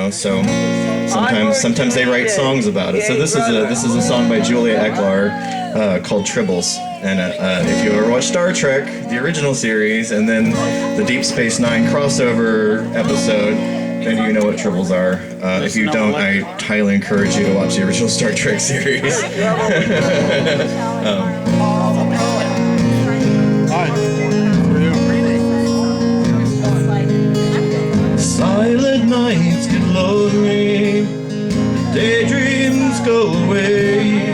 know. So sometimes they write songs about it. So this is a song by Julia Ecklar called Tribbles. And if you ever watch Star Trek, the original series, and then the Deep Space Nine crossover episode, then you know what Tribbles are. If you don't, I highly encourage you to watch the original Star Trek series. Silent nights get lonely, daydreams go away,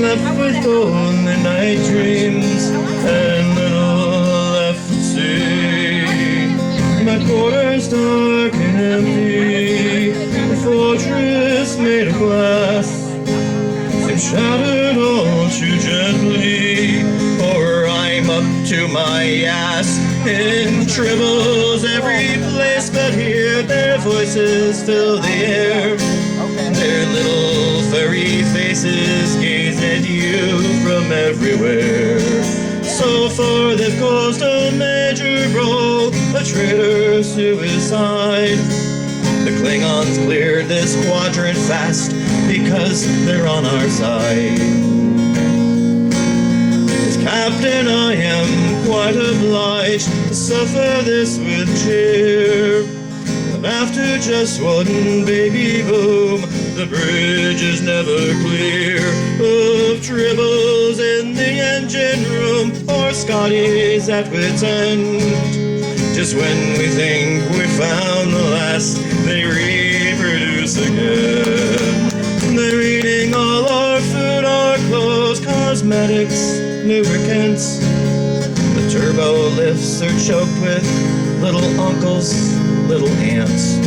left with only night dreams and little left to see. My quarters dark and empty, a fortress made of glass, seems shattered all too gently, for I'm up to my ass in tribbles every place but here. Their voices fill the air, their little furry faces gaze at you from everywhere. So far they've caused a major brawl, a traitor suicide. The Klingons cleared this quadrant fast because they're on our side. Captain, I am quite obliged to suffer this with cheer. But after just one baby boom, the bridge is never clear of tribbles in the engine room, or Scotty's at wit's end. Just when we think we found the last, they reproduce again. They're eating all our food, our clothes, cosmetics, lubricants. The turbo lifts are choked with little uncles, little aunts.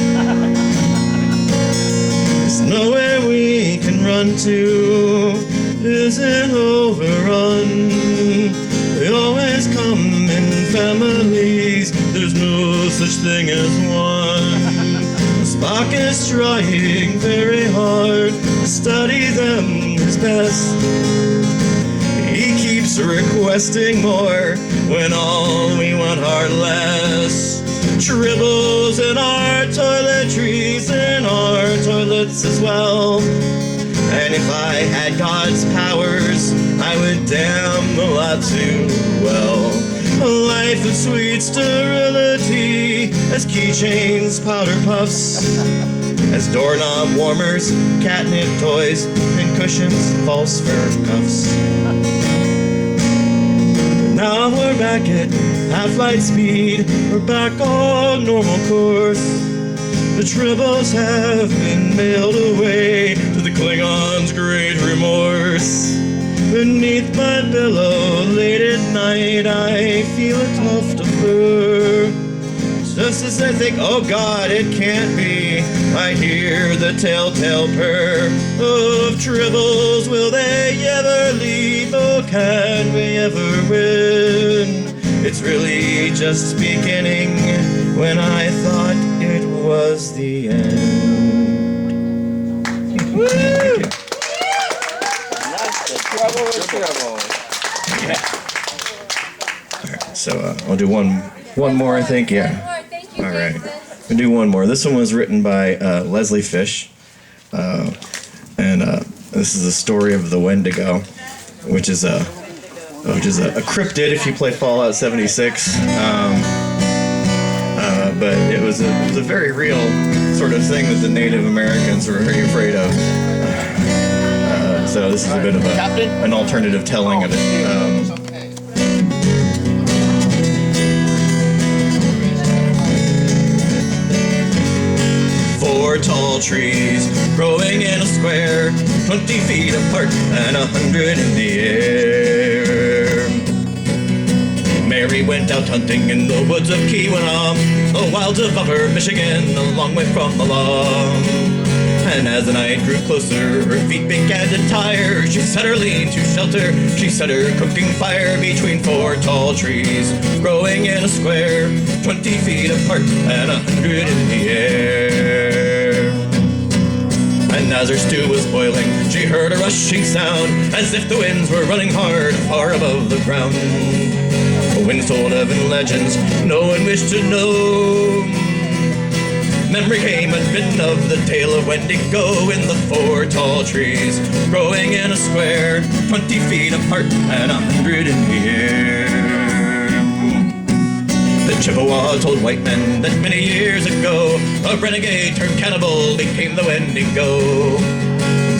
There's nowhere we can run to, isn't overrun. They always come in families, there's no such thing as one. Spock is trying very hard to study them his best. He keeps requesting more when all we want are less. Tribbles in our toiletries, in our toilets as well. And if I had God's powers, I would damn the lot too well. A life of sweet sterility, as keychains, powder puffs, as doorknob warmers, catnip toys, and cushions, false fur cuffs. Now we're back at half-light speed, we're back on normal course. The tribbles have been mailed away to the Klingons' great remorse. Beneath my pillow late at night, I feel a tuft of fur. Just as I think, oh God, it can't be, I hear the telltale purr of tribbles. Will they ever leave? Oh, can we ever win? It's really just beginning when I thought it was the end. Woo! Trouble. Yeah. All right, so I'll do one more, I think. Yeah. All right. We'll do one more. This one was written by Leslie Fish, and this is the story of the Wendigo, which is a cryptid if you play Fallout 76. But it was a very real sort of thing that the Native Americans were very afraid of. So this is a bit of an alternative telling of it. Four tall trees growing in a square, 20 feet apart and 100 in the air. Mary went out hunting in the woods of Keweenaw, the wilds of Upper Michigan, a long way from the law. And as the night grew closer, her feet began to tire. She set her lean to shelter, she set her cooking fire between four tall trees, growing in a square, 20 feet apart and 100 in the air. And as her stew was boiling, she heard a rushing sound, as if the winds were running hard, far above the ground. The winds told of in legends no one wished to know. memory came a bit of the tale of Wendigo in the 4 tall trees, growing in a square, 20 feet apart and 100 in the air. The Chippewa told white men that many years ago, a renegade turned cannibal became the Wendigo.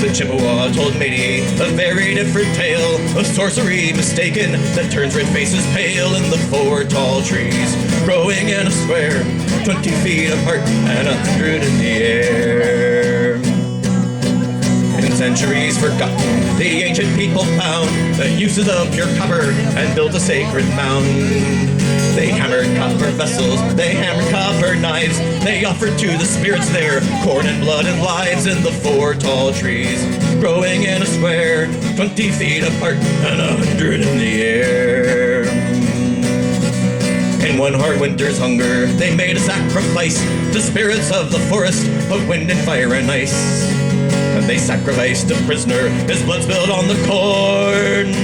The Chippewa told Matey a very different tale of sorcery mistaken that turns red faces pale in the 4 tall trees, growing in a square, 20 feet apart and 100 in the air. In centuries forgotten, the ancient people found the uses of pure copper and built a sacred mound. They hammered copper vessels, they hammered copper knives, they offered to the spirits there corn and blood and lives in the 4 tall trees, growing in a square, 20 feet apart and 100 in the air. In one hard winter's hunger, they made a sacrifice to spirits of the forest of wind and fire and ice. And they sacrificed a prisoner, his blood spilled on the corn.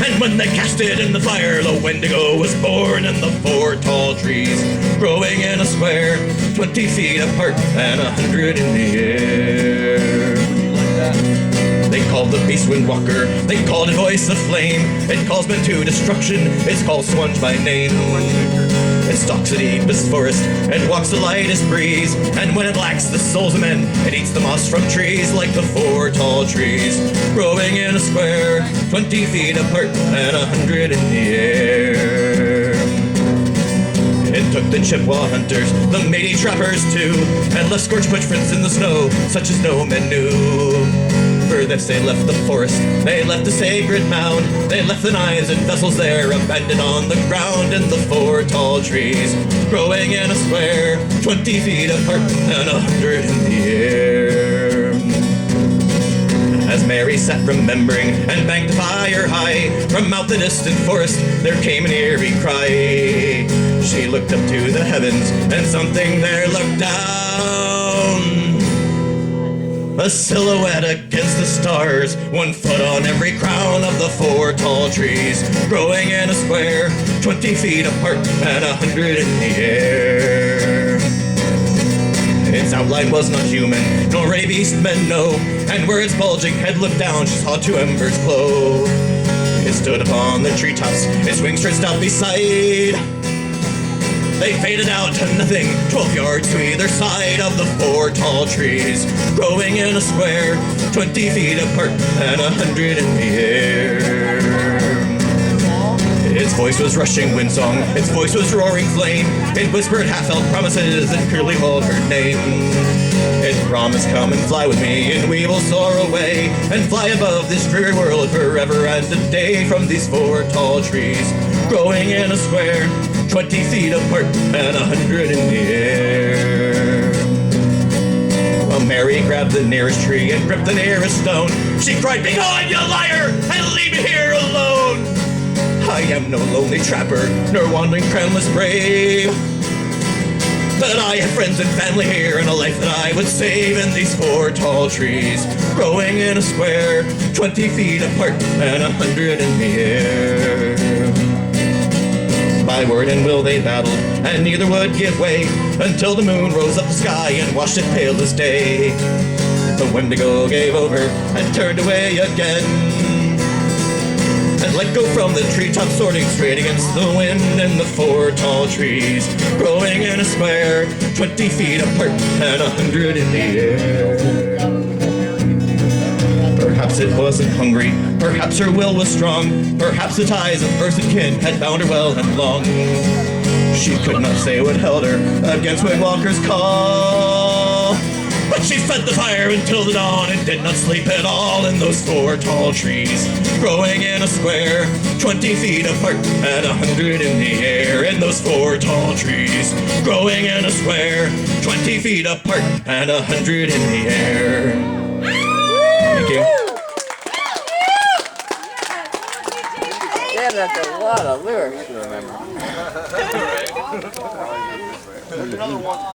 And when they cast it in the fire, the Wendigo was born in the 4 tall trees, growing in a square, 20 feet apart and 100 in the air. They called the beast Windwalker, they called it voice of flame. It calls men to destruction, it's called Sponge by name. It stalks the deepest forest, it walks the lightest breeze, and when it lacks the souls of men, it eats the moss from trees like the 4 tall trees, growing in a square, 20 feet apart and 100 in the air. It took the Chippewa hunters, the Matey trappers too, and left scorched footprints in the snow, such as no men knew. For this they left the forest, they left the sacred mound, they left the knives and vessels there abandoned on the ground in the 4 tall trees, growing in a square, 20 feet apart and 100 in the air. As Mary sat remembering and banked the fire high, from out the distant forest there came an eerie cry. She looked up to the heavens and something there looked down. A silhouette against the stars, 1 foot on every crown of the 4 tall trees, growing in a square, 20 feet apart and 100 in the air. Its outline was not human, nor a beast men know, and where its bulging head looked down, she saw 2 embers glow. It stood upon the treetops, its wings stretched out beside. They faded out to nothing, 12 yards to either side of the 4 tall trees, growing in a square, 20 feet apart and 100 in the air. Its voice was rushing windsong, its voice was roaring flame. It whispered half-felt promises and clearly called her name. It promised, come and fly with me, and we will soar away, and fly above this dreary world forever and a day from these 4 tall trees, growing in a square, 20 feet apart and 100 in the air. Well, Mary grabbed the nearest tree and gripped the nearest stone. She cried, "Be gone, you liar, and leave me here alone! I am no lonely trapper, nor wandering crownless brave, but I have friends and family here, and a life that I would save in these 4 tall trees, growing in a square, 20 feet apart and 100 in the air." By word and will they battled, and neither would give way, until the moon rose up the sky and washed it pale as day. The Wendigo gave over and turned away again, and let go from the treetop, soaring straight against the wind in the 4 tall trees, growing in a square, 20 feet apart and 100 in the air. Perhaps it wasn't hungry, perhaps her will was strong, perhaps the ties of earth and kin had bound her well and long. She could not say what held her against Windwalker's call, but she fed the fire until the dawn and did not sleep at all in those 4 tall trees, growing in a square, 20 feet apart and 100 in the air. In those 4 tall trees, growing in a square, 20 feet apart and 100 in the air. Thank you. Yeah, that's a lot of lyrics to remember.